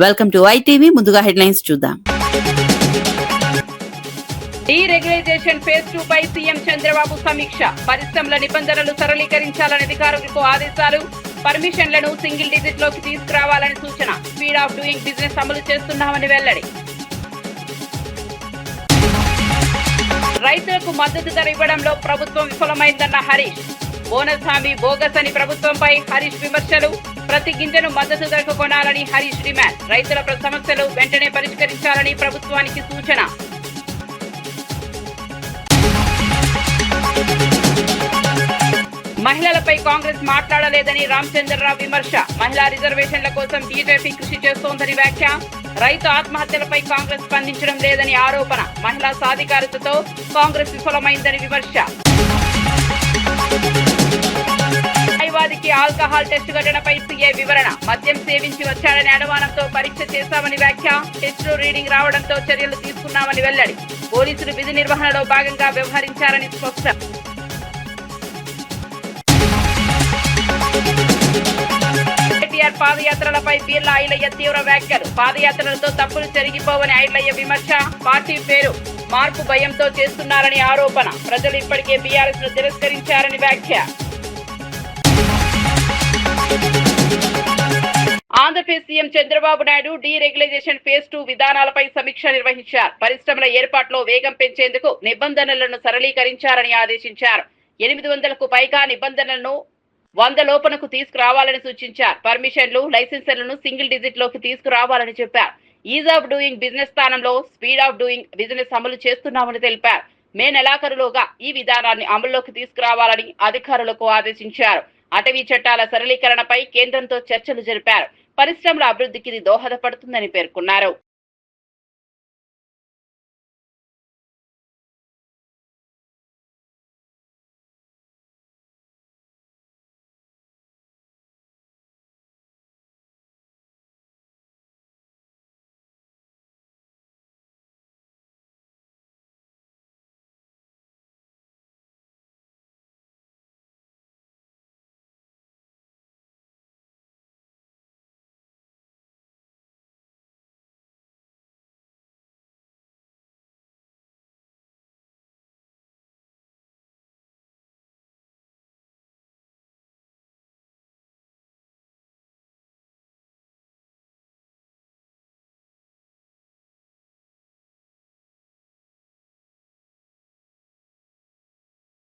Welcome to ITV. ముందుగా headlines చూద్దాం. డీరెగ్యులైజేషన్ phase 2 పై CM Chandrababu సమీక్ష. పరిశ్రమల నిబంధనలు సరళీకరించాలని అధికారులకు ఆదేశాలు. పర్మిషన్లను సింగిల్ డిజిట్ లోకి తీసుకురావాలని సూచన. స్పీడ్ ఆఫ్ డూయింగ్ బిజినెస్ అమలు చేస్తున్నామని వెల్లడి. రైతులకు మద్దతు ధర ఇవ్వడంలో ప్రభుత్వం విఫలమైందన్న హరీష్. బోనస్ హామీ బోగస్ అని ప్రభుత్వంపై హరీష్ విమర్శలు. ప్రతి గింజను మద్దతు ధరకు కొనాలని హరీష్ డిమాండ్. రైతుల సమస్యలు వెంటనే పరిష్కరించాలని ప్రభుత్వానికి సూచన. మహిళలపై కాంగ్రెస్ మాట్లాడలేదని రామచంద్రరావు విమర్శ. మహిళా రిజర్వేషన్ల కోసం బీజేపీ కృషి చేస్తోందని వ్యాఖ్య. రైతు ఆత్మహత్యలపై కాంగ్రెస్ స్పందించడం లేదని ఆరోపణ. మహిళా సాధికారతతో కాంగ్రెస్ విఫలమైందని విమర్శ. న్యాయవాదికి ఆల్కహాల్ టెస్ట్ ఘటనపై సీఏ వివరణ. మద్యం సేవించి వచ్చాడని అనుమానంతో పరీక్ష చేశామని వ్యాఖ్య. టెస్ట్ రీడింగ్ రావడంతో చర్యలు తీసుకున్నామని వెల్లడి. పోలీసులు విధి నిర్వహణలో భాగంగా వ్యవహరించారని స్పష్టం. కేటీఆర్ పాదయాత్రలపై బీర్లా ఐలయ్య తీవ్ర వ్యాఖ్యలు. పాదయాత్రలతో తప్పులు జరిగిపోవని ఐలయ్య విమర్శ. పార్టీ పేరు మార్పు భయంతో చేస్తున్నారని ఆరోపణ. ప్రజలు ఇప్పటికే బీఆర్ఎస్ ను తిరస్కరించారని వ్యాఖ్య. ఆంధ్రప్రదేశ్ సీఎం చంద్రబాబు నాయుడు డీరెగ్యులైజేషన్ ఫేజ్ 2 విధానాలపై సమీక్ష నిర్వహించారు. పరిశ్రమల ఏర్పాటులో వేగం పెంచేందుకు నిబంధనలను సరళీకరించారని ఆదేశించారు. 800కు పైగా నిబంధనలను 100 లోపలకు తీసుకురావాలని సూచించారు. పర్మిషన్లు, లైసెన్సులను సింగిల్ డిజిట్ లోకి తీసుకురావాలని చెప్పారు. ఈజ్ ఆఫ్ డూయింగ్ బిజినెస్ స్థానంలో స్పీడ్ ఆఫ్ డూయింగ్ బిజినెస్ అమలు చేస్తున్నామని తెలిపారు. మే నెలాఖరులోగా ఈ విధానాన్ని అమల్లోకి తీసుకురావాలని అధికారులకు ఆదేశించారు. అటవీ చట్టాల సరళీకరణపై కేంద్రంతో చర్చలు జరిపారు. పరిశ్రమల అభివృద్ధికి ఇది దోహదపడుతుందని పేర్కొన్నారు.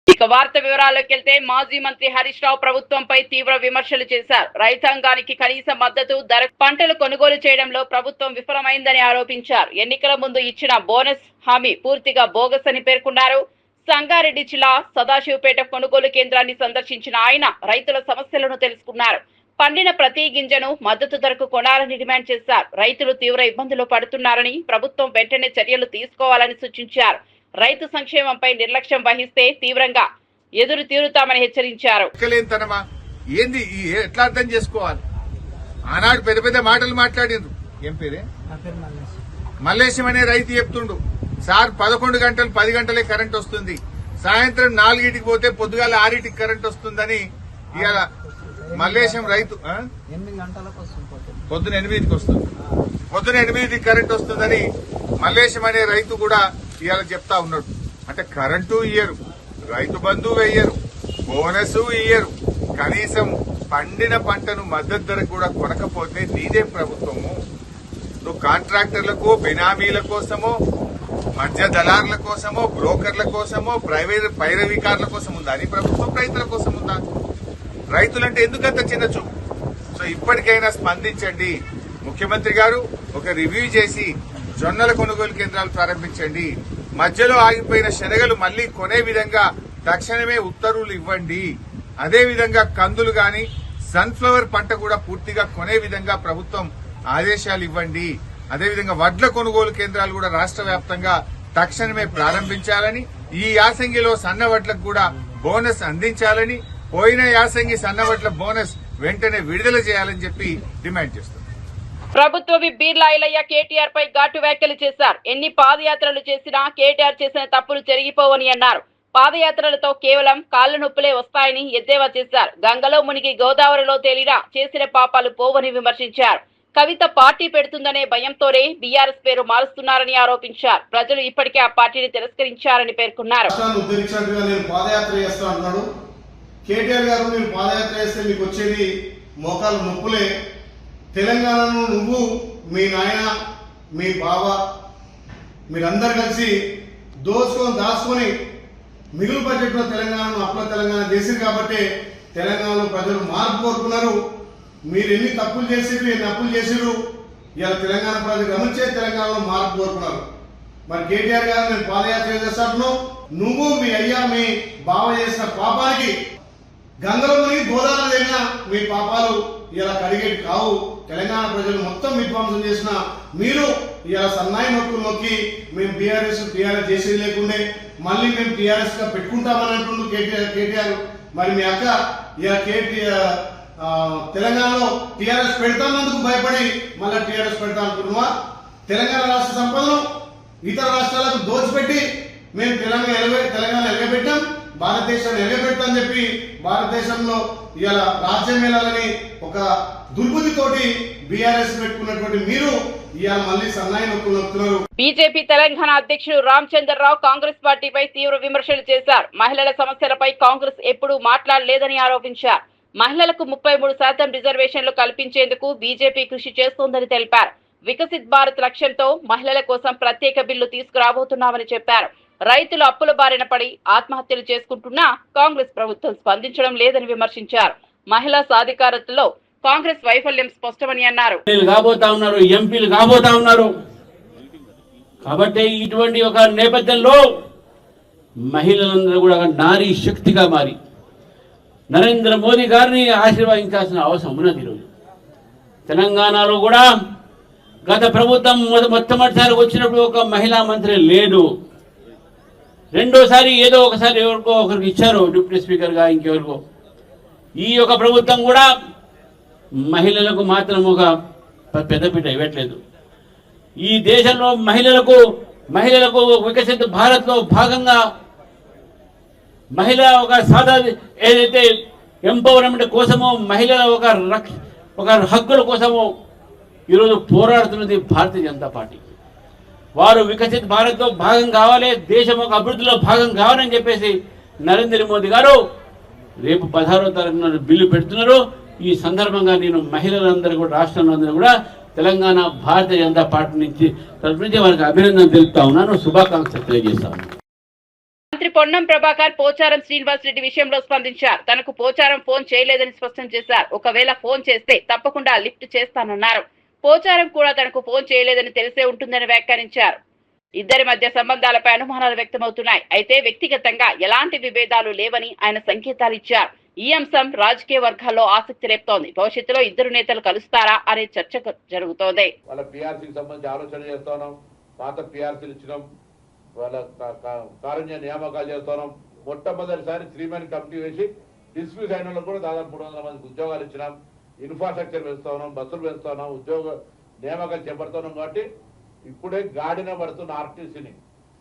ఇక వార్త వివరాల్లోకి వెళ్తే మాజీ మంత్రి హరీష్ రావు ప్రభుత్వంపై తీవ్ర విమర్శలు చేశారు. రైతాంగానికి కనీస మద్దతు ధర పంటలు కొనుగోలు చేయడంలో ప్రభుత్వం విఫలమైందని ఆరోపించారు. ఎన్నికల ముందు ఇచ్చిన బోనస్ హామీ పూర్తిగా బోగస్ అని పేర్కొన్నారు. సంగారెడ్డి జిల్లా సదాశివపేట కొనుగోలు కేంద్రాన్ని సందర్శించిన ఆయన రైతుల సమస్యలను తెలుసుకున్నారు. పండిన ప్రతి గింజను మద్దతు ధరకు కొనాలని డిమాండ్ చేశారు. రైతులు తీవ్ర ఇబ్బందులు పడుతున్నారని ప్రభుత్వం వెంటనే చర్యలు తీసుకోవాలని సూచించారు. రైతు సంక్షేమంపై నిర్లక్ష్యం వహిస్తే తీవ్రంగా ఎదురు తీరుతామని హెచ్చరించారు. ఏంది ఎట్లా అర్థం చేసుకోవాలి? ఆనాడు పెద్ద పెద్ద మాటలు మాట్లాడిండ్రు. ఏం పేరే? మల్లేశం అనే రైతు చెప్తుండు, సార్ 11 గంటలు 10 గంటలే కరెంట్ వస్తుంది, సాయంత్రం 4కి పోతే పొద్దుగాల 6కి కరెంట్ వస్తుందని. ఇవాళ మల్లేశం రైతు పొద్దున 8కి వస్తుంది, పొద్దున 8కి కరెంట్ వస్తుందని మల్లేశం అనే రైతు కూడా ఇవాళ చెప్తా ఉన్నాడు. అంటే కరెంటు ఇయ్యరు, రైతు బంధు వేయరు, బోనస్ ఇయ్యరు, కనీసం పండిన పంటను మద్దతు ధరకు కూడా కొనకపోతే నీదే ప్రభుత్వము? నువ్వు కాంట్రాక్టర్లకు, బినామీల కోసమో, మధ్య దళారుల కోసమో, బ్రోకర్ల కోసమో, ప్రైవేట్ పైరవీకారుల కోసం ఉందా నీ ప్రభుత్వం? రైతుల కోసం ఉందా? రైతులంటే ఎందుకంత చిన్న చూపు? సో ఇప్పటికైనా స్పందించండి. ముఖ్యమంత్రి గారు ఒక రివ్యూ చేసి జొన్నల కొనుగోలు కేంద్రాలు ప్రారంభించండి. మధ్యలో ఆగిపోయిన శనగలు మళ్లీ కొనే విధంగా తక్షణమే ఉత్తర్వులు ఇవ్వండి. అదేవిధంగా కందులు గాని సన్ఫ్లవర్ పంట కూడా పూర్తిగా కొనే విధంగా ప్రభుత్వం ఆదేశాలు ఇవ్వండి. అదేవిధంగా వడ్ల కొనుగోలు కేంద్రాలు కూడా రాష్ట్ర వ్యాప్తంగా తక్షణమే ప్రారంభించాలని, ఈ యాసంగిలో సన్న వడ్లకు కూడా బోనస్ అందించాలని, పోయిన యాసంగి సన్న వడ్ల బోనస్ వెంటనే విడుదల చేయాలని చెప్పి డిమాండ్ చేస్తున్నారు. ప్రభుత్వ బీర్లా ఐలయ్య కేటీఆర్ పై ఘాటు వ్యాఖ్యలు చేశారు. ఎన్ని పాదయాత్రలు చేసినా కేటీఆర్ చేసిన తప్పులు జరిగిపోవని అన్నారు. పాదయాత్రలతో కేవలం కాళ్ల నొప్పులే వస్తాయని ఎద్దేవా చేశారు. గంగలో మునిగి గోదావరిలో తేలినా చేసిన పాపాలు పోవని విమర్శించారు. కవిత పార్టీ పెడుతుందనే భయంతోనే బీఆర్ఎస్ పేరు మారుస్తున్నారని ఆరోపించారు. ప్రజలు ఇప్పటికే ఆ పార్టీని తిరస్కరించారని పేర్కొన్నారు. కేటీఆర్ గారు మీరు పాదయాత్ర చేస్తే మీకు వచ్చేది మోకాలు నొప్పులే. తెలంగాణను నువ్వు, మీ నాయన, మీ బావ మీరందరూ కలిసి దాచుకొని మిగులు బడ్జెట్లో తెలంగాణను అప్పుల తెలంగాణ చేసింది కాబట్టి తెలంగాణలో ప్రజలు మార్పు కోరుకున్నారు. మీరు ఎన్ని తప్పులు చేసిరు, ఎన్ని అప్పులు చేసిరు, ఇలా తెలంగాణ ప్రజలు గమనించే తెలంగాణలో మార్పు కోరుకున్నారు. మరి కేటీఆర్ గారు నేను పాదయాత్ర చేస్తాను, నువ్వు మీ అయ్యా మీ బావ చేసిన పాపానికి గంగలో మునిగి గోదావరి జరిగిన మీ పాపాలు ఇలా కడిగేటి కావు. తెలంగాణ ప్రజలు మొత్తం విధ్వంసం చేసిన మీరు ఇలా సన్నాయి నొక్కులు నొక్కి మేము టీఆర్ఎస్ చేసేది లేకుండే మళ్ళీ మేము టీఆర్ఎస్ గా పెట్టుకుంటామని అంటుండ్రు కేటీఆర్. మరి మీ అక్క ఇలా తెలంగాణలో టీఆర్ఎస్ పెడతానందుకు భయపడి మళ్ళీ టీఆర్ఎస్ పెడతా అనుకుంటున్నావా? తెలంగాణ రాష్ట్ర సంపదను ఇతర రాష్ట్రాలకు దోచిపెట్టి మేము తెలంగాణ ఎలగబెట్టాం, భారతదేశాన్ని ఎలగబెట్టామని చెప్పి భారతదేశంలో ఇలా రాజ్యం వెళ్ళాలని ఒక దుర్బుద్ధితోటి బీఆర్ఎస్ పెట్టుకున్నటువంటి మీరు ఇవాళ మళ్ళీ సన్నాయి నొక్కులు నొక్కుతున్నారు. బీజేపీ తెలంగాణ అధ్యక్షుడు రామచంద్రరావు కాంగ్రెస్ పార్టీపై తీవ్ర విమర్శలు చేశారు. మహిళల సమస్యలపై కాంగ్రెస్ ఎప్పుడూ మాట్లాడలేదని ఆరోపించారు. మహిళలకు 33% రిజర్వేషన్లు కల్పించేందుకు బీజేపీ కృషి చేస్తోందని తెలిపారు. వికసిత్ భారత్ లక్ష్యంతో మహిళల కోసం ప్రత్యేక బిల్లు తీసుకురాబోతున్నామని చెప్పారు. రైతులు అప్పుల బారిన పడి ఆత్మహత్యలు చేసుకుంటున్నా కాంగ్రెస్ ప్రభుత్వం స్పందించడం లేదని విమర్శించారు. మహిళా సాధికారతలో కాంగ్రెస్ వైఫల్యం స్పష్టమని అన్నారు. ఎంపీలు కాబోతా ఉన్నారు. కాబట్టి ఇటువంటి ఒక నేపథ్యంలో మహిళలందరూ కూడా నారీ శక్తిగా మారి నరేంద్ర మోదీ గారిని ఆశీర్వదించాల్సిన అవసరం ఉన్నది. ఈరోజు తెలంగాణలో కూడా గత ప్రభుత్వం మొట్టమొదటిసారి వచ్చినప్పుడు ఒక మహిళా మంత్రి లేడు. రెండోసారి ఏదో ఒకసారి ఎవరికో ఒకరికి ఇచ్చారు, డిప్యూటీ స్పీకర్గా ఇంకెవరికో. ఈ యొక్క ప్రభుత్వం కూడా మహిళలకు మాత్రం ఒక పెద్దపీట ఇవ్వట్లేదు. ఈ దేశంలో మహిళలకు వికసిత భారత్లో భాగంగా మహిళ ఒక ఏదైతే ఎంపవర్మెంట్ కోసమో మహిళల ఒక హక్కుల కోసమో ఈరోజు పోరాడుతున్నది భారతీయ జనతా పార్టీ. వారు వికసిత భారత్లో భాగం కావాలి, దేశం ఒక అభివృద్ధిలో భాగం కావాలని చెప్పేసి నరేంద్ర మోదీ గారు రేపు 16వ తారీఖున బిల్లు పెడుతున్నారు. ఈ సందర్భంగా నేను మహిళలందరూ కూడా రాష్ట్రంలో అందరూ కూడా తెలంగాణ భారతీయ జనతా పార్టీ నుంచి తరఫు నుంచి వారికి అభినందన తెలుపుతా ఉన్నాను, శుభాకాంక్షలు తెలియజేస్తా ఉన్నాను. మంత్రి పొన్నం ప్రభాకర్ పోచారం శ్రీనివాస్ రెడ్డి విషయంలో స్పందించారు. తనకు పోచారం ఫోన్ చేయలేదని స్పష్టం చేశారు. ఒకవేళ ఫోన్ చేస్తే తప్పకుండా లిఫ్ట్ చేస్తానన్నారు. పోచారం కూడా తనకు ఫోన్ చేయలేదని తెలిసే ఉంటుందని వ్యాఖ్యానించారు. ఇద్దరి మధ్య సంబంధాలపై అనుమానాలు వ్యక్తమవుతున్నాయి. అయితే వ్యక్తిగతంగా ఎలాంటి విభేదాలు లేవని ఆయన సంకేతాలు ఇచ్చారు. ఈ అంశం రాజకీయ వర్గాల్లో ఆసక్తి రేపుతోంది. భవిష్యత్తులో ఇద్దరు నేతలు కలుస్తారా అనే చర్చ జరుగుతోంది. వాళ్ళ పిఆర్సీకి సంబంధించి ఆలోచన చేస్తున్నాం, పాత పిఆర్సీలు ఇచ్చినాం, వాళ్ళ కారుణ్య నియామకాలు చేస్తున్నాం. మొట్టమొదటిసారి 3 మెన్ కమిటీ వేసి డిస్మిస్ అయిన వాళ్ళకు కూడా దాదాపు 300 మందికి ఉద్యోగాలు ఇచ్చినాం. ఇన్ఫ్రాస్ట్రక్చర్ పెంచుతున్నాం, బస్సులు పెంచుతున్నాం, ఉద్యోగ నియామకాలు చేపడుతున్నాం. కాబట్టి ఇప్పుడే గాడిన పడుతున్న ఆర్టీసీని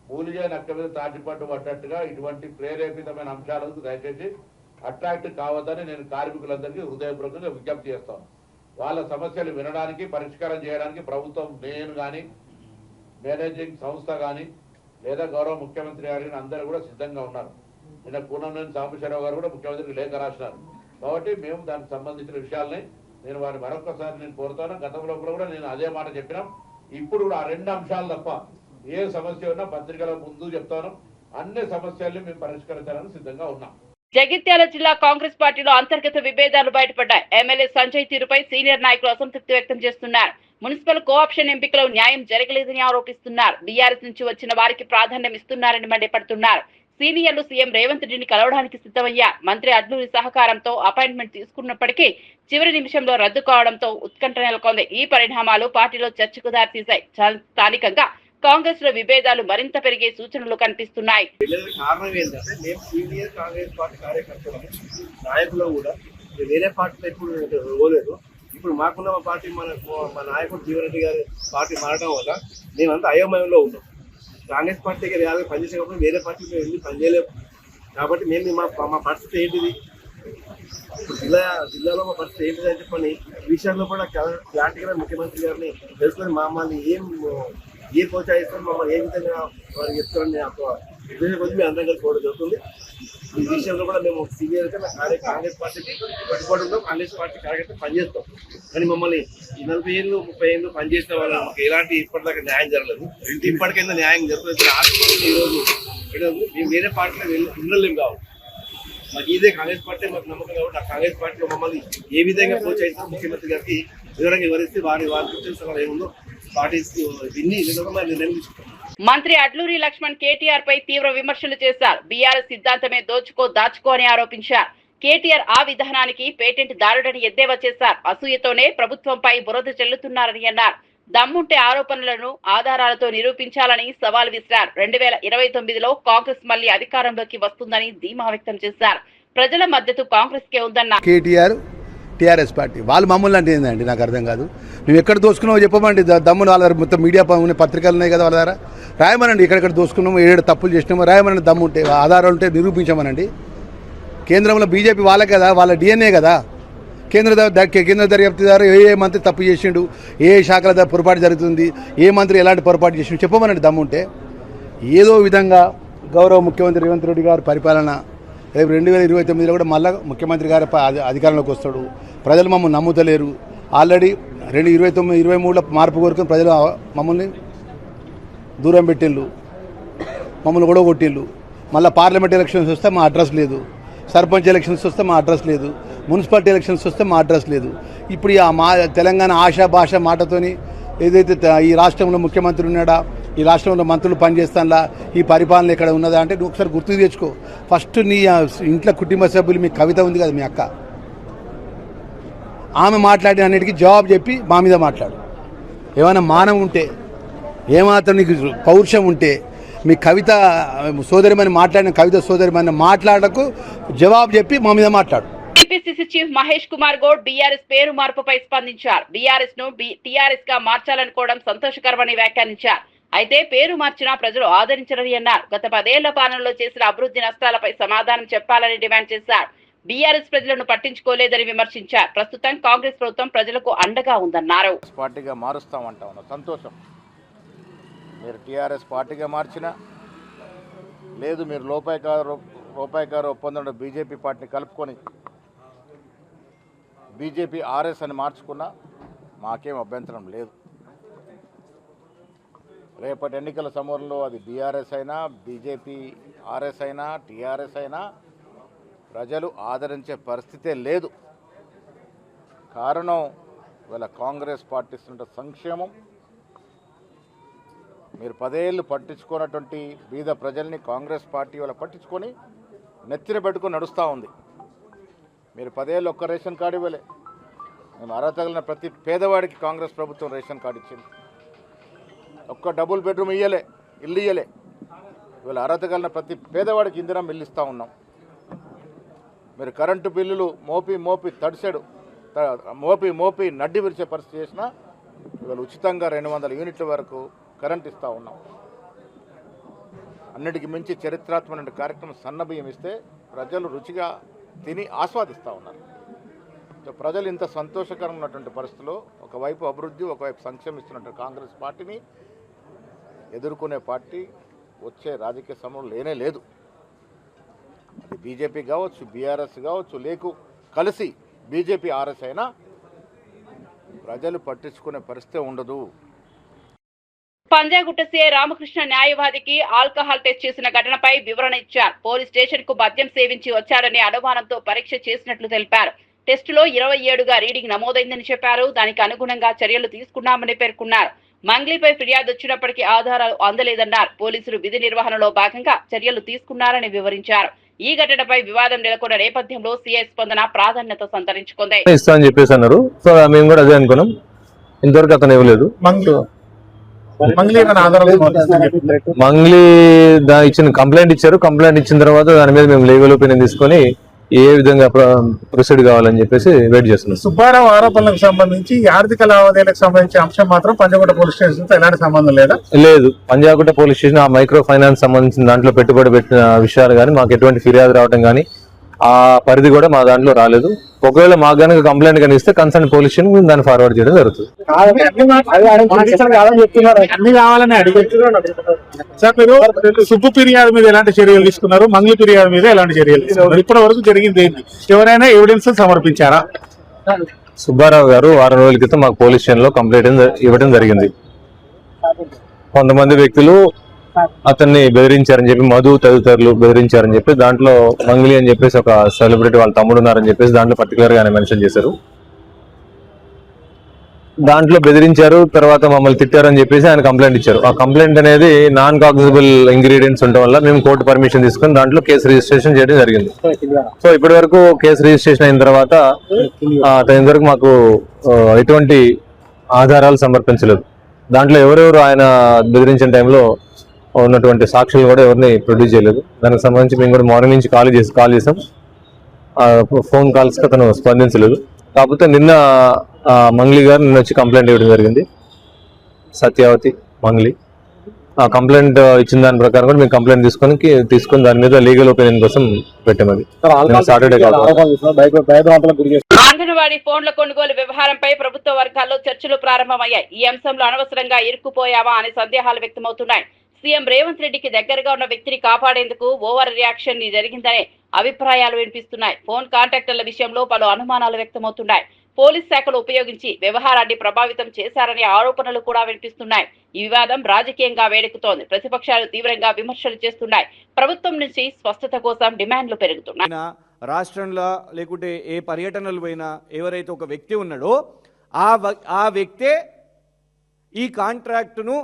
మూలిజే నక్క మీద తాటిపట్టు పడ్డట్టుగా ఇటువంటి ప్రేరేపితమైన అంశాలకు దయచేసి అట్రాక్ట్ కావద్దని నేను కార్మికులందరికీ హృదయపూర్వకంగా విజ్ఞప్తి చేస్తాను. వాళ్ళ సమస్యలు వినడానికి, పరిష్కారం చేయడానికి ప్రభుత్వం, నేను కానీ మేనేజింగ్ సంస్థ కానీ లేదా గౌరవ ముఖ్యమంత్రి గారిని అందరూ కూడా సిద్ధంగా ఉన్నారు. నిన్న కూనంనేని సాంబశివరావు గారు కూడా ముఖ్యమంత్రికి లేఖ రాసినారు. కాబట్టి మేము దానికి సంబంధించిన విషయాల్ని నేను వారిని మరొకసారి నేను కోరుతాను. గతంలో కూడా నేను అదే మాట చెప్పినాం. ఇప్పుడు కూడా ఆ 2 అంశాలు తప్ప ఏ సమస్య ఉన్నా పత్రికల ముందు చెప్తాను. అన్ని సమస్యల్ని మేము పరిష్కరించాలని సిద్ధంగా ఉన్నాం. జగిత్యాల జిల్లా కాంగ్రెస్ పార్టీలో అంతర్గత విభేదాలు బయటపడ్డాయి. ఎమ్మెల్యే సంజయ్ తీరుపై సీనియర్ నాయకులు అసంతృప్తి వ్యక్తం చేస్తున్నారు. మున్సిపల్ కోఆప్షన్ ఎంపికలో న్యాయం జరగలేదని ఆరోపిస్తున్నారు. బీఆర్ఎస్ నుంచి వచ్చిన వారికి ప్రాధాన్యం ఇస్తున్నారని మండిపడుతున్నారు. సీనియర్లు సీఎం రేవంత్ రెడ్డిని కలవడానికి సిద్ధమయ్యారు. మంత్రి అడ్లూరి సహకారంతో అపాయింట్మెంట్ తీసుకున్నప్పటికీ చివరి నిమిషంలో రద్దు కావడంతో ఉత్కంఠ నెలకొంది. ఈ పరిణామాలు పార్టీలో చర్చకు దారితీశాయి. స్థానికంగా కాంగ్రెస్ లో విభేదాలు మరింత పెరిగే సూచనలు కనిపిస్తున్నాయి. కారణం ఏంటంటే మేము సీనియర్ కాంగ్రెస్ పార్టీ కార్యకర్తలు, నాయకులు కూడా వేరే పార్టీలో ఇప్పుడు పోలేదు. ఇప్పుడు మాకున్న పార్టీ మా నాయకుడు జీవన్ రెడ్డి గారి పార్టీ మారడం వల్ల మేమంతా అయోమయంలో ఉన్నాం. కాంగ్రెస్ పార్టీకి యాభై పనిచేసేటప్పుడు వేరే పార్టీకి వెళ్ళి పనిచేయలేము. కాబట్టి మేము మా పరిస్థితి ఏంటిది? ఇప్పుడు జిల్లాలో మా పరిస్థితి ఏంటిదని చెప్పని ఈ విషయంలో కూడా క్లారిటీగా ముఖ్యమంత్రి గారిని తెలుసుకొని మమ్మల్ని ఏ ప్రోత్సహిస్తారో మమ్మల్ని ఏ విధంగా వారికి చెప్తారని కొద్ది మేము అందరం కలిసి పోవడం జరుగుతుంది. ఈ విషయంలో కూడా మేము సీనియర్గా కాంగ్రెస్ పార్టీకి పట్టుబడులో కాంగ్రెస్ పార్టీ కార్యకర్త పనిచేస్తాం. కానీ మమ్మల్ని 40 ఏళ్ళు 30 ఏళ్ళు పనిచేసిన వాళ్ళు మాకు ఎలాంటి ఇప్పటిదాకా న్యాయం జరగలేదు. ఇప్పటికైనా న్యాయం జరుగుతుంది. ఈరోజు మేము వేరే పార్టీలో ఉండలేము కావాలి. మాకు ఇదే కాంగ్రెస్ పార్టీ మాకు నమ్మకం కాబట్టి ఆ కాంగ్రెస్ పార్టీలో మమ్మల్ని ఏ విధంగా ప్రోత్సహిస్తారో ముఖ్యమంత్రి గారికి వివరంగా వివరిస్తే వారి గురించి ఏముందో పార్టీ విన్ని నిర్ణయం తీసుకుంటాం. మంత్రి అడ్లూరి లక్ష్మణ్ కేటీఆర్ పై తీవ్ర విమర్శలు చేశారు. బీఆర్ఎస్ సిద్ధాంతమే దాచుకో అని ఆరోపించారు. కేటీఆర్ ఆ విధానానికి పేటెంట్ దారుడని ఎద్దేవా చేశారు. అసూయతోనే ప్రభుత్వంపై బురద చెల్లుతున్నారని అన్నారు. దమ్ముంటే ఆరోపణలను ఆధారాలతో నిరూపించాలని సవాల్ విసిరారు. 2029లో కాంగ్రెస్ మళ్లీ అధికారంలోకి వస్తుందని ధీమా వ్యక్తం చేశారు. ప్రజల మద్దతు కాంగ్రెస్ కే ఉందన్నారు. కేటీఆర్ టీఆర్ఎస్ పార్టీ వాళ్ళు మమ్మల్ని అంటే ఏంటండి నాకు అర్థం కాదు. మేము ఎక్కడ దోసుకున్నామో చెప్పమండి. దమ్మును వాళ్ళ మొత్తం మీడియా పత్రికలు ఉన్నాయి కదా వాళ్ళ దగ్గర రాయమనండి. ఎక్కడెక్కడ దోసుకున్నామో ఏడు తప్పులు చేసినామో రాయమనండి. దమ్ము ఉంటే ఆధారాలు ఉంటే నిరూపించమనండి. కేంద్రంలో బీజేపీ వాళ్ళే కదా, వాళ్ళ డిఎన్ఏ కదా. కేంద్ర దర్యాప్తుదారు ఏ మంత్రి తప్పు చేసిండు, ఏ శాఖల పొరపాటు జరుగుతుంది, ఏ మంత్రి ఎలాంటి పొరపాటు చేసిండు చెప్పమనండి దమ్ము ఉంటే. ఏదో విధంగా గౌరవ ముఖ్యమంత్రి రేవంత్ రెడ్డి గారి పరిపాలన రేపు 2029లో కూడా మళ్ళీ ముఖ్యమంత్రి గారి అధికారంలోకి వస్తాడు. ప్రజలు మమ్మల్ని నమ్ముతలేరు. ఆల్రెడీ 2023లో మార్పు కోరుకుని ప్రజలు మమ్మల్ని దూరం పెట్టిళ్ళు, మమ్మల్ని కూడా కొట్టిళ్ళు. మళ్ళీ పార్లమెంట్ ఎలక్షన్స్ వస్తే మా అడ్రస్ లేదు, సర్పంచ్ ఎలక్షన్స్ వస్తే మా అడ్రస్ లేదు, మున్సిపాలిటీ ఎలక్షన్స్ వస్తే మా అడ్రస్ లేదు. ఇప్పుడు మా తెలంగాణ ఆశా భాష మాటతోని ఏదైతే ఈ రాష్ట్రంలో ముఖ్యమంత్రి ఉన్నాడా, ఈ రాష్ట్రంలో మంత్రులు పనిచేస్తానులా, ఈ పరిపాలన ఎక్కడ ఉన్నదా అంటే నువ్వు ఒకసారి గుర్తు తెచ్చుకో. ఫస్ట్ నీ ఇంట్లో కుటుంబ సభ్యులు మీ కవిత ఉంది కదా మీ అక్క, ఆమె మాట్లాడిన అన్నిటికీ జవాబు చెప్పి మా మీద మాట్లాడు. ఏమైనా మానం ఉంటే, ఏమాత్రం నీకు పౌరుషం ఉంటే మీ కవిత సోదరిమని మాట్లాడిన కవిత సోదరిమని మాట్లాడకు జవాబు చెప్పి మా మీద మాట్లాడు. TPCC chief Mahesh Kumar Goud BRS పేరు మార్పుపై స్పందించారు. బీఆర్ఎస్ ను టీఆర్ఎస్ గా మార్చాలనుకోవడం సంతోషకరమని వ్యాఖ్యానించారు. అయితే పేరు మార్చినా ప్రజలు ఆదరించరని అన్నారు. గత 10 ఏళ్ల పాలనలో చేసిన అభివృద్ధి నష్టాలపై సమాధానం చెప్పాలని డిమాండ్ చేశారు. బీఆర్ఎస్ ప్రజలను పట్టించుకోలేదని విమర్శించారు. ప్రస్తుతం కాంగ్రెస్ ప్రభుత్వం ప్రజలకు అండగా ఉందన్నారు. పార్టీగా మారుస్తామంటా ఉన్నా సంతోషం. మీరు టీఆర్ఎస్ పార్టీగా మార్చినా లేదు, మీరు రూపాయికారు ఒప్పందంలో బీజేపీ పార్టీని కలుపుకొని బీజేపీ ఆర్ఎస్ అని మార్చుకున్నా మాకేం అభ్యంతరం లేదు. రేపటి ఎన్నికల సమయంలో అది బీఆర్ఎస్ అయినా, బీజేపీ ఆర్ఎస్ అయినా, టీఆర్ఎస్ అయినా ప్రజలు ఆదరించే పరిస్థితే లేదు. కారణం వీళ్ళ కాంగ్రెస్ పార్టీ ఇస్తున్న సంక్షేమం. మీరు 10 ఏళ్ళు పట్టించుకున్నటువంటి బీద ప్రజల్ని కాంగ్రెస్ పార్టీ వాళ్ళ పట్టించుకొని నెత్తిన పెట్టుకొని నడుస్తూ ఉంది. మీరు 10 ఏళ్ళు ఒక్క రేషన్ కార్డు ఇవ్వలే. మేము అర్హత కలిగిన ప్రతి పేదవాడికి కాంగ్రెస్ ప్రభుత్వం రేషన్ కార్డు ఇచ్చింది. ఒక్క డబుల్ బెడ్రూమ్ ఇవ్వలే, ఇల్లు ఇవ్వలే. ఇవాళ అర్హత కలిగిన ప్రతి పేదవాడికి ఇందిరా ఇల్లు ఇస్తూ ఉన్నాం. మీరు కరెంటు బిల్లులు మోపి తడిసాడు, మోపి నడ్డి విరిచే పరిస్థితి చేసినా ఇవాళ ఉచితంగా 200 యూనిట్ల వరకు కరెంట్ ఇస్తూ ఉన్నాం. అన్నిటికీ మించి చరిత్రాత్మక కార్యక్రమం సన్నబియ్యం ఇస్తే ప్రజలు రుచిగా తిని ఆస్వాదిస్తూ ఉన్నారు. ప్రజలు ఇంత సంతోషకరంగా ఉన్నటువంటి పరిస్థితుల్లో ఒకవైపు అభివృద్ధి, ఒకవైపు సంక్షేమిస్తున్నటువంటి కాంగ్రెస్ పార్టీని ఎదుర్కొనే పార్టీ వచ్చే రాజకీయ సమయంలో లేనే లేదు. అది బీజేపీ కావచ్చు, బీఆర్ఎస్ కావచ్చు, లేకు కలిసి బీజేపీ ఆర్ఎస్ అయినా ప్రజలు పట్టించుకునే పరిస్థితి ఉండదు. పంజాగుట్ట సీఐ రామకృష్ణ న్యాయవాదికి ఆల్కహాల్ టెస్ట్ చేసిన ఘటనపై వివరణ ఇచ్చారు. పోలీస్ స్టేషన్ కు మద్యం సేవించి వచ్చాడనే అనుమానంతో పరీక్ష చేసినట్లు తెలిపారు. టెస్టులో 27గా రీడింగ్ నమోదైందని చెప్పారు. దానికి అనుగుణంగా చర్యలు తీసుకున్నామని పేర్కొన్నారు. మంగ్లీపై ఫిర్యాదు వచ్చినప్పటికీ ఆధారాలు అందలేదన్నారు. పోలీసులు విధి నిర్వహణలో భాగంగా చర్యలు తీసుకున్నారని వివరించారు. ఈ ఘటనపై వివాదం నెలకొన్న నేపథ్యంలో సీఐ స్పందన ప్రాధాన్యత సంతరించుకుంది. ఇస్తామని చెప్పేసి అన్నారు. సో మేము కూడా అదే అనుకున్నాం. ఇంతవరకు అతను ఇవ్వలేదు. మంగ్లీ ఇచ్చిన కంప్లైంట్ ఇచ్చారు. కంప్లైంట్ ఇచ్చిన తర్వాత దాని మీద మేము లీగల్ ఒపీనియన్ తీసుకొని ఏ విధంగా ప్రొసీడ్ కావాలని చెప్పేసి వెయిట్ చేస్తున్నాం. సుబ్బారావు ఆరోపణలకు సంబంధించి ఆర్థిక లావాదేవీలకు సంబంధించిన అంశం మాత్రం పంజాగుట్ట పోలీస్ స్టేషన్ తో ఎలాంటి సంబంధం లేదా? లేదు, పంజాగుట్ట పోలీస్ స్టేషన్ ఆ మైక్రో ఫైనాన్స్ సంబంధించిన దాంట్లో పెట్టుబడి పెట్టిన విషయాలు కానీ మాకు ఎటువంటి ఫిర్యాదు రావడం కానీ ఆ పరిధి కూడా మా దాంట్లో రాలేదు. ఒకవేళ మాకు కనుక కంప్లైంట్ కానీ ఇస్తే కన్సర్న్ పోలీస్ స్టేషన్ మేము దాన్ని ఫార్వర్డ్ చేయడం జరుగుతుంది. అన్ని కావాలని అడిగారు సార్. మీరు సుబ్బు ఫిర్యాదు మీద ఎలాంటి చర్యలు తీసుకున్నారు, మంగళి ఫిర్యాదు మీద ఎలాంటి చర్యలు తీసుకున్నారు? ఇప్పటి వరకు జరిగింది ఏంటి? ఎవరైనా ఎవిడెన్స్ సమర్పించారా? సుబ్బారావు గారు 6 రోజుల క్రితం మాకు పోలీస్ స్టేషన్ లో కంప్లైంట్ ఇవ్వడం జరిగింది. కొంతమంది వ్యక్తులు అతన్ని బెదిరించారని చెప్పి, మధు తదితరులు బెదిరించారని చెప్పి, దాంట్లో మంగ్లీ అని చెప్పేసి ఒక సెలబ్రిటీ వాళ్ళ తమ్ముడు ఉన్నారని చెప్పేసి దాంట్లో పర్టికులర్ గా ఆయన మెన్షన్ చేశారు. దాంట్లో బెదిరించారు, తర్వాత మమ్మల్ని తిట్టారని చెప్పేసి ఆయన కంప్లైంట్ ఇచ్చారు. ఆ కంప్లైంట్ అనేది నాన్ కాగ్నిజబుల్ ఇంగ్రీడియంట్స్ ఉండడం వల్ల మేము కోర్టు పర్మిషన్ తీసుకుని దాంట్లో కేసు రిజిస్ట్రేషన్ చేయడం జరిగింది. సో ఇప్పటి వరకు కేసు రిజిస్ట్రేషన్ అయిన తర్వాత ఇంతవరకు మాకు ఎటువంటి ఆధారాలు సమర్పించలేదు. దాంట్లో ఎవరెవరు ఆయన బెదిరించిన టైంలో ఉన్నటువంటి సాక్షులు కూడా ఎవరిని ప్రొడ్యూస్ చేయలేదు. దానికి సంబంధించి మేము కూడా మార్నింగ్ నుంచి కాల్ చేసాం. ఫోన్ కాల్స్ కి అతను స్పందించలేదు. కాకపోతే నిన్న మంగ్లీ గారు నిన్న వచ్చి కంప్లైంట్ ఇవ్వడం జరిగింది. సత్యావతి మంగ్లీ ఆ కంప్లైంట్ ఇచ్చిన దాని ప్రకారం కూడా మేము కంప్లైంట్ తీసుకొని దాని మీద లీగల్ ఒపీనియన్ కోసం పెట్టామది. సాటర్డే అంగన్వాడీ ఫోన్ల కొనుగోలు వ్యవహారంపై ప్రభుత్వ వర్గాల్లో చర్చలు ప్రారంభమయ్యాయి. ఈ అంశంలో అనవసరంగా ఇరుక్కుపోయావా అనే సందేహాలు వ్యక్తమవుతున్నాయి. సీఎం రేవంత్ రెడ్డికి దగ్గరగా ఉన్న వ్యక్తిని కాపాడేందుకు ఓవర్ రియాక్షన్ జరిగిందనే అభిప్రాయాలు వినిపిస్తున్నాయి. ఫోన్ కాంటాక్టర్ల విషయంలో పలు అనుమానాలు వ్యక్తమవుతున్నాయి. పోలీస్ శాఖలు ఉపయోగించి వ్యవహారాన్ని ప్రభావితం చేశారనే ఆరోపణలు కూడా వినిపిస్తున్నాయి. ఈ వివాదం రాజకీయంగా వేడెక్కుతోంది. ప్రతిపక్షాలు తీవ్రంగా విమర్శలు చేస్తున్నాయి. ప్రభుత్వం నుంచి స్పష్టత కోసం డిమాండ్లు పెరుగుతున్నాయి. రాష్ట్రంలో లేకుంటే ఏ పర్యటనలు పోయినా ఎవరైతే ఒక వ్యక్తి ఉన్నాడో ఆ వ్యక్తే ఈ కాంట్రాక్టును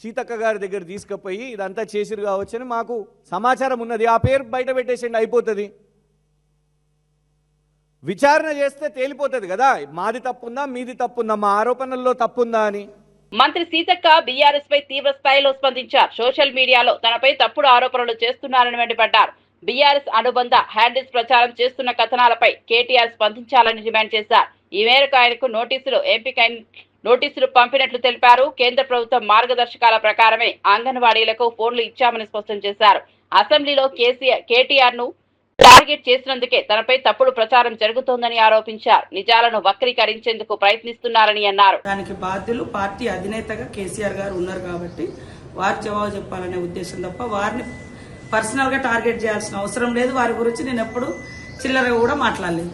సీతక్క గారి దగ్గర తీసుకుపోయి ఇదంతా చేసిరు కావచ్చని మాకు సమాచారం ఉన్నది. ఆ పేరు బయట పెట్టేసేయండి, అయిపోతుంది. విచారణ చేస్తే తేలిపోతుంది కదా, మాది తప్పుందా మీది తప్పుందా, మా ఆరోపణల్లో తప్పుందా అని. మంత్రి సీతక్క బీఆర్ఎస్ పై తీవ్ర స్థాయిలో స్పందించారు. సోషల్ మీడియాలో తనపై తప్పుడు ఆరోపణలు చేస్తున్నారని మండిపడ్డారు. బీఆర్ఎస్ అనుబంధ హ్యాండిల్స్ ప్రచారం చేస్తున్న కథనాలపై కేటీఆర్ స్పందించాలని డిమాండ్ చేశారు. ఈ మేరకు ఆయనకు నోటీసులు పంపినట్లు తెలిపారు. కేంద్ర ప్రభుత్వం మార్గదర్శకాల ప్రకారమే అంగన్వాడీలకు ఫోన్లు ఇచ్చామని స్పష్టం చేశారు. అసెంబ్లీలో కేటీఆర్ ను టార్గెట్ చేసినందుకే తనపై తప్పుడు ప్రచారం జరుగుతోందని ఆరోపించారు. నిజాలను వక్రీకరించేందుకు ప్రయత్నిస్తున్నారని అన్నారు. దానికి బాధ్యులు పార్టీ అధినేతగా కేసీఆర్ గారు ఉన్నారు కాబట్టి వారు జవాబు చెప్పాలనే ఉద్దేశం తప్ప వారిని పర్సనల్ గా టార్గెట్ చేయాల్సిన అవసరం లేదు. వారి గురించి నేను ఎప్పుడు చిల్లరగా కూడా మాట్లాడలేదు.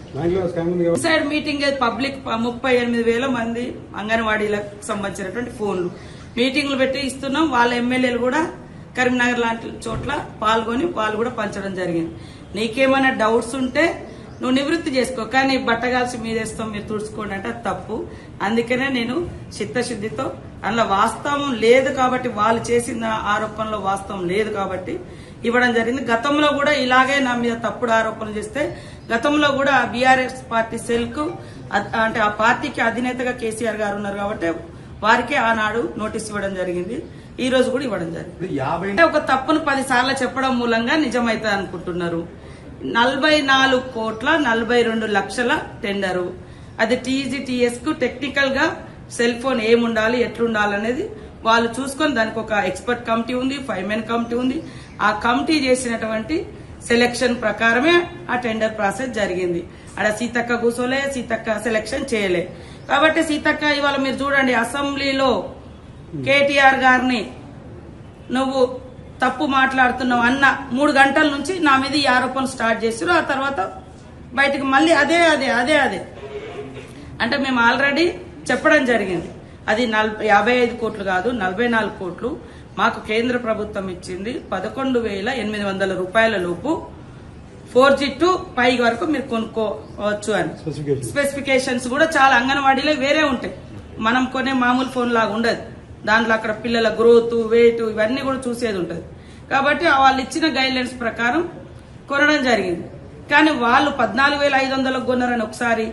సైడ్ మీటింగ్ పబ్లిక్ 38,000 మంది అంగన్వాడీలకు సంబంధించినటువంటి ఫోన్లు మీటింగ్లు పెట్టి ఇస్తున్నాం. వాళ్ళ ఎమ్మెల్యేలు కూడా కరీంనగర్ లాంటి చోట్ల పాల్గొని వాళ్ళు కూడా పంచడం జరిగింది. నీకేమైనా డౌట్స్ ఉంటే నువ్వు నివృత్తి చేసుకో, కానీ బట్టగాల్సి మీదేస్తాం మీరు తుడుచుకోండి అంటే అది తప్పు. అందుకనే నేను చిత్తశుద్ధితో అందులో వాస్తవం లేదు కాబట్టి, వాళ్ళు చేసిన ఆరోపణలో వాస్తవం లేదు కాబట్టి ఇవ్వడం జరిగింది. గతంలో కూడా ఇలాగే నా మీద తప్పుడు ఆరోపణలు చేస్తే గతంలో కూడా బీఆర్ఎస్ పార్టీ సెల్ కు అంటే ఆ పార్టీకి అధినేతగా కేసీఆర్ గారు ఉన్నారు కాబట్టి వారికి ఆనాడు నోటీస్ ఇవ్వడం జరిగింది. ఈ రోజు కూడా ఇవ్వడం జరిగింది. ఒక తప్పును 10 సార్లు చెప్పడం మూలంగా నిజమైతే అనుకుంటున్నారు. 44,42 లక్షల టెండరు. అది టీజీటీఎస్ కు టెక్నికల్ గా సెల్ ఫోన్ ఏముండాలి ఎట్లుండాలనేది వాళ్ళు చూసుకొని దానికి ఒక ఎక్స్పర్ట్ కమిటీ ఉంది, 5 మెన్ కమిటీ ఉంది. ఆ కమిటీ చేసినటువంటి సెలెక్షన్ ప్రకారమే ఆ టెండర్ ప్రాసెస్ జరిగింది. అక్కడ సీతక్క కూర్చోలే, సీతక్క సెలెక్షన్ చేయలే. కాబట్టి సీతక్క ఇవాళ మీరు చూడండి, అసెంబ్లీలో కేటీఆర్ గారిని నువ్వు తప్పు మాట్లాడుతున్నావు అన్న 3 గంటల నుంచి నా మీద ఈ ఆరోపణలు స్టార్ట్ చేశారు. ఆ తర్వాత బయటకు మళ్ళీ అదే అంటే మేము ఆల్రెడీ చెప్పడం జరిగింది. అది 55 కోట్లు కాదు, 44 కోట్లు మాకు కేంద్ర ప్రభుత్వం ఇచ్చింది. 11,800 రూపాయల లోపు 4G to 5 వరకు మీరు కొనుక్కోవచ్చు అని స్పెసిఫికేషన్స్ కూడా చాలా అంగన్వాడీలో వేరే ఉంటాయి. మనం కొనే మామూలు ఫోన్ లాగా ఉండదు. దాంట్లో అక్కడ పిల్లల గ్రోత్, వెయిట్ ఇవన్నీ కూడా చూసేది ఉంటుంది. కాబట్టి వాళ్ళు ఇచ్చిన గైడ్ లైన్స్ ప్రకారం కొనడం జరిగింది. కానీ వాళ్ళు 14,500 కొన్నారని ఒకసారి,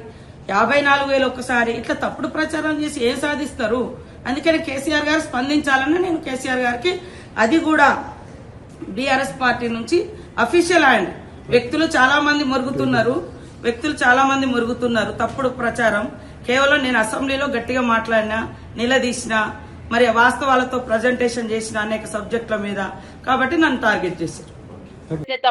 54,000 ఒకసారి, ఇట్లా తప్పుడు ప్రచారం చేసి ఏం సాధిస్తారు? అందుకని కేసీఆర్ గారు స్పందించాలని నేను కేసీఆర్ గారికి, అది కూడా బీఆర్ఎస్ పార్టీ నుంచి అఫీషియల్ హ్యాండ్. వ్యక్తులు చాలా మంది మురుగుతున్నారు తప్పుడు ప్రచారం. కేవలం నేను అసెంబ్లీలో గట్టిగా మాట్లాడినా, నిలదీసిన, మరి వాస్తవాలతో ప్రజెంటేషన్ చేసిన అనేక సబ్జెక్టుల మీద, కాబట్టి నన్ను టార్గెట్ చేశారు.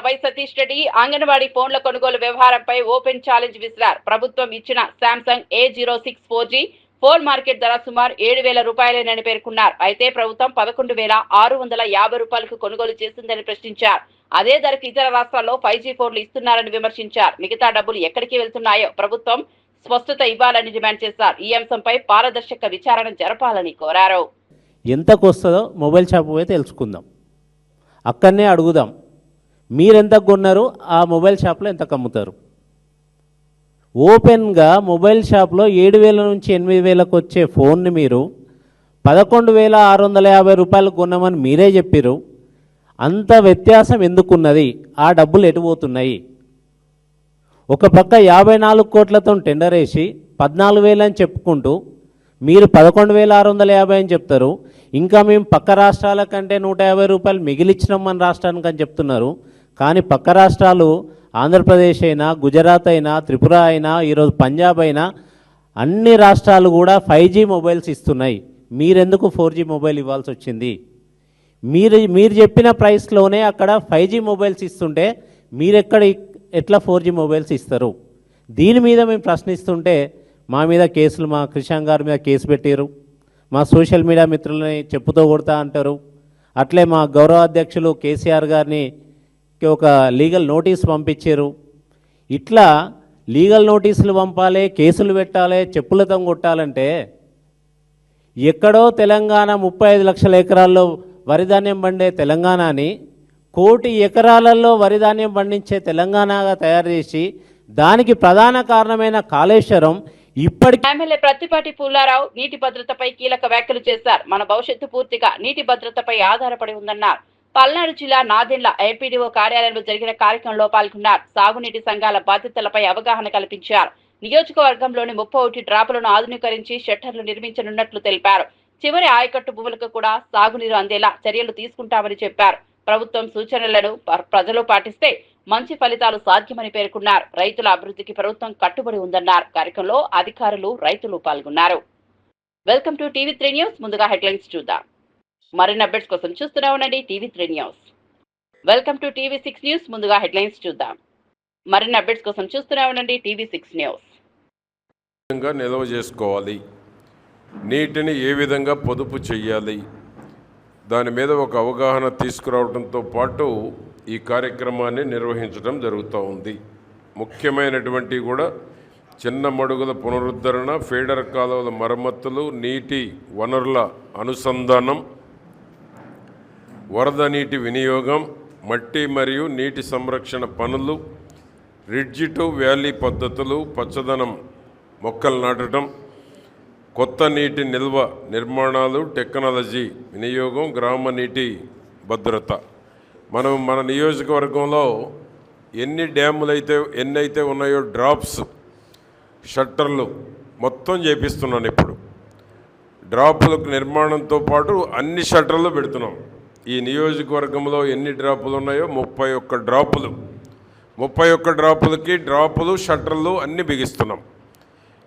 వై సతీష్ రెడ్డి అంగన్వాడీ ఫోన్ల కొనుగోలు వ్యవహారంపై ఓపెన్ ఛాలెంజ్ విసిరారు. ప్రభుత్వం ఇచ్చిన Samsung A06 4G phone market ధర సుమారు 7,000 రూపాయలేనని పేర్కొన్నారు. అయితే ప్రభుత్వం 11,650 రూపాయలకు కొనుగోలు చేసిందని ప్రశ్నించారు. అదే ధరకు ఇతర రాష్ట్రాల్లో 5G ఫోన్లు ఇస్తున్నారని విమర్శించారు. మిగతా డబ్బులు ఎక్కడికి వెళ్తున్నాయో ప్రభుత్వం స్పష్టత ఇవ్వాలని డిమాండ్ చేశారు. ఈ అంశంపై పారదర్శక విచారణ జరపాలని కోరారు. ఎంతకు వస్తుందో మొబైల్ షాప్ పోయి తెలుసుకుందాం, అక్కడనే అడుగుదాం. మీరెంతకు కొన్నారు, ఆ మొబైల్ షాప్లో ఎంతకు అమ్ముతారు? ఓపెన్గా మొబైల్ షాప్లో 7,000 నుంచి 8,000కు వచ్చే ఫోన్ని మీరు 11,650 రూపాయలకు కొన్నామని మీరే చెప్పారు. అంత వ్యత్యాసం ఎందుకున్నది? ఆ డబ్బులు ఎటు పోతున్నాయి? ఒక పక్క 54 కోట్లతో టెండర్ వేసి 14,000 అని చెప్పుకుంటూ మీరు 11,650 అని చెప్తారు. ఇంకా మేము పక్క రాష్ట్రాల కంటే 150 రూపాయలు మిగిలిచ్చినాం మన రాష్ట్రానికి అని చెప్తున్నారు. కానీ పక్క రాష్ట్రాలు ఆంధ్రప్రదేశ్ అయినా, గుజరాత్ అయినా, త్రిపుర అయినా, ఈరోజు పంజాబ్ అయినా అన్ని రాష్ట్రాలు కూడా 5G మొబైల్స్ ఇస్తున్నాయి. మీరెందుకు 4G మొబైల్ ఇవ్వాల్సి వచ్చింది? మీరు చెప్పిన ప్రైస్లోనే అక్కడ 5G మొబైల్స్ ఇస్తుంటే ఎట్లా 4G మొబైల్స్ ఇస్తారు? దీని మీద మేము ప్రశ్నిస్తుంటే మా మీద కేసులు, మా కృషాంక్ గారి మీద కేసు పెట్టారు. మా సోషల్ మీడియా మిత్రులని చెప్పుతో కొడతా అంటారు. అట్లే మా గౌరవ అధ్యక్షులు కేసీఆర్ గారిని ఒక లీగల్ నోటీస్ పంపించారు. ఇట్లా లీగల్ నోటీసులు పంపాలి, కేసులు పెట్టాలి, చెప్పులతో కొట్టాలంటే ఎక్కడో తెలంగాణ 35 లక్షల ఎకరాల్లో వరిధాన్యం పండే తెలంగాణని 1 కోటి ఎకరాలలో వరిధాన్యం పండించే తెలంగాణగా తయారు చేసి దానికి ప్రధాన కారణమైన కాళేశ్వరం ఇప్పటికీ. ఎమ్మెల్యే ప్రత్తిపాటి పుల్లారావు నీటి భద్రతపై కీలక వ్యాఖ్యలు చేశారు. మన భవిష్యత్తు పూర్తిగా నీటి భద్రతపై ఆధారపడి ఉందన్నారు. పల్నాడు జిల్లా నాదెండ్ల ఎంపీడీఓ కార్యాలయంలో జరిగిన కార్యక్రమంలో పాల్గొన్నారు. సాగునీటి సంఘాల బాధ్యతలపై అవగాహన కల్పించారు. నియోజకవర్గంలోని 31 డ్రాపులను ఆధునీకరించి షట్టర్లు నిర్మించనున్నట్లు తెలిపారు. చివరి ఆయకట్టు భూములకు కూడా సాగునీరు అందేలా చర్యలు తీసుకుంటామని చెప్పారు. ప్రభుత్వం సూచనలను ప్రజలు పాటిస్తే మంచి ఫలితాలు సాధ్యమని పేర్కొన్నారు. రైతుల అభివృద్ధికి ప్రభుత్వం కట్టుబడి ఉందన్నారు. కార్యక్రమంలో అధికారులు, రైతులు పాల్గొన్నారు. Welcome to TV3 news. ముందుగా హెడ్లైన్స్ చూద్దాం. మరిన్ని అప్డేట్స్ కోసం చూస్తూనే ఉండండి TV3 news. Welcome to TV6 news. ముందుగా హెడ్లైన్స్ చూద్దాం. మరిన్ని అప్డేట్స్ కోసం చూస్తూనే ఉండండి TV6 న్యూస్. నిల్వ చేసుకోవాలి, నీటిని ఏ విధంగా పొదుపు చేయాలి, దాని మీద ఒక అవగాహన తీసుకురావడంతో పాటు ఈ కార్యక్రమాన్ని నిర్వహించడం జరుగుతూ ఉంది. ముఖ్యమైనటువంటి కూడా చిన్న మడుగుల పునరుద్ధరణ, ఫీడర్ కాలువల మరమ్మతులు, నీటి వనరుల అనుసంధానం, వరద నీటి వినియోగం, మట్టి మరియు నీటి సంరక్షణ పనులు, రిడ్జి టు వ్యాలీ పద్ధతులు, పచ్చదనం మొక్కలు నాటడం, కొత్త నీటి నిల్వ నిర్మాణాలు, టెక్నాలజీ వినియోగం, గ్రామ నీటి భద్రత. మన నియోజకవర్గంలో ఎన్నైతే ఉన్నాయో డ్రాప్స్, షట్టర్లు మొత్తం చేపిస్తున్నాను. ఇప్పుడు డ్రాపులకు నిర్మాణంతో పాటు అన్ని షట్టర్లు పెడుతున్నాం. ఈ నియోజకవర్గంలో ఎన్ని డ్రాపులు ఉన్నాయో 31 డ్రాపులు. 31 డ్రాపులకి డ్రాపులు, షట్టర్లు అన్నీ బిగిస్తున్నాం.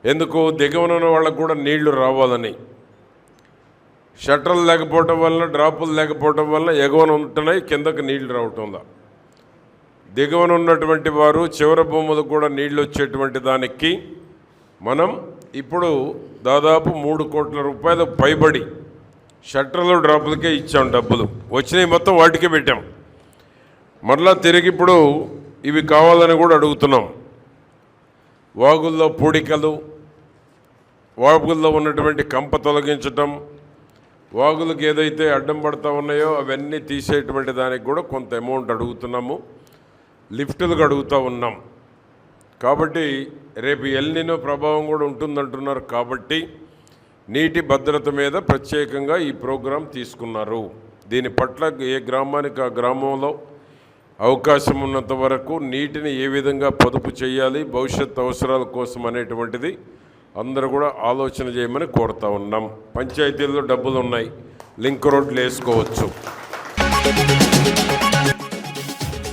ఎందుకు? దిగువన వాళ్ళకు కూడా నీళ్లు రావాలని. షట్టర్లు లేకపోవటం వల్ల, డ్రాపులు లేకపోవటం వల్ల ఎగువన ఉంటున్నాయి, కిందకు నీళ్లు రావటంలా. దిగువన ఉన్నటువంటి వారు చివరి భూములకు కూడా నీళ్లు వచ్చేటువంటి దానికి మనం ఇప్పుడు దాదాపు 3 కోట్ల రూపాయలు పైబడి షట్టర్లు, డ్రాపులకే ఇచ్చాం. డబ్బులు వచ్చినాయి, మొత్తం వాటికే పెట్టాం. మరలా తిరిగి ఇప్పుడు ఇవి కావాలని కూడా అడుగుతున్నాం. వాగుల్లో పూడికలు, వాగుల్లో ఉన్నటువంటి కంప తొలగించటం, వాగులకు ఏదైతే అడ్డం పడుతూ ఉన్నాయో అవన్నీ తీసేటువంటి దానికి కూడా కొంత అమౌంట్ అడుగుతున్నాము. లిఫ్టులకు అడుగుతూ ఉన్నాం. కాబట్టి రేపు ఎల్నినో ప్రభావం కూడా ఉంటుందంటున్నారు. కాబట్టి నీటి భద్రత మీద ప్రత్యేకంగా ఈ ప్రోగ్రాం తీసుకున్నారు. దీని పట్ల ఏ గ్రామానికి ఆ గ్రామంలో అవకాశం ఉన్నంత వరకు నీటిని ఏ విధంగా పొదుపు చేయాలి, భవిష్యత్ అవసరాల కోసం అనేటువంటిది అందరూ కూడా ఆలోచన చేయమని కోరుతా ఉన్నాం. పంచాయతీల్లో డబ్బులు ఉన్నాయి, లింక్ రోడ్లు వేసుకోవచ్చు.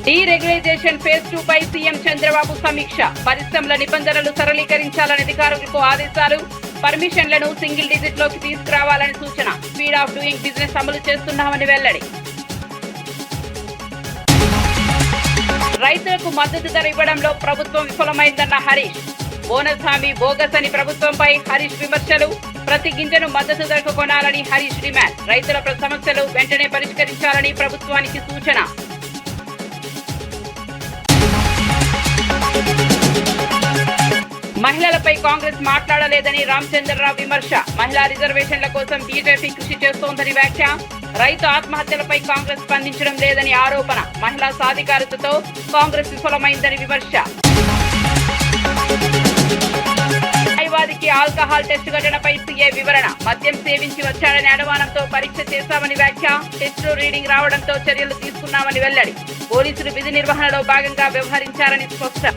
డీరెగ్యులైజేషన్ ఫేజ్ 2 పై సీఎం చంద్రబాబు సమీక్ష. పరిశ్రమల నిబంధనలు సరళీకరించాలని అధికారులకు ఆదేశాలు. పర్మిషన్లను సింగిల్ డిజిట్ లోకి తీసుకురావాలని సూచన. స్పీడ్ ఆఫ్ డూయింగ్ బిజినెస్ అమలు చేస్తున్నామని వెల్లడి. రైతులకు మద్దతు ధర ఇవ్వడంలో ప్రభుత్వం విఫలమైందన్న హరీష్. బోనస్ హామీ బోగస్ అని ప్రభుత్వంపై హరీష్ విమర్శలు. ప్రతి గింజను మద్దతు ధరకు కొనాలని హరీష్ డిమాండ్. రైతుల సమస్యలు వెంటనే పరిష్కరించాలని ప్రభుత్వానికి సూచన. మహిళలపై కాంగ్రెస్ మాట్లాడలేదని రామచంద్రరావు విమర్శ. మహిళా రిజర్వేషన్ల కోసం బీజేపీ కృషి చేస్తోందని వ్యాఖ్య. రైతు ఆత్మహత్యలపై కాంగ్రెస్ స్పందించడం లేదని ఆరోపణ. మహిళా సాధికారతతో కాంగ్రెస్ విఫలమైందని విమర్శ. న్యాయవాదికి ఆల్కహాల్ టెస్ట్ ఘటనపై సీఏ వివరణ. మద్యం సేవించి వచ్చాడని అనుమానంతో పరీక్ష చేశామని వ్యాఖ్య. టెస్ట్ రీడింగ్ రావడంతో చర్యలు తీసుకున్నామని వెల్లడి. పోలీసులు విధి నిర్వహణలో భాగంగా వ్యవహరించారని స్పష్టం.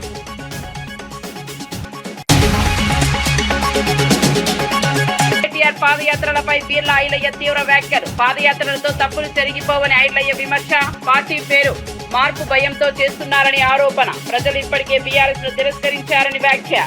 కేటీఆర్ పాదయాత్రలపై బీర్లా ఐలయ్య తీవ్ర వ్యాఖ్యలు. పాదయాత్రలతో తప్పులు జరిగిపోవని ఐలయ్య విమర్శ. పార్టీ పేరు మార్పు భయంతో చేస్తున్నారని ఆరోపణ. ప్రజలు ఇప్పటికే బీఆర్ఎస్ ను తిరస్కరించారని వ్యాఖ్య.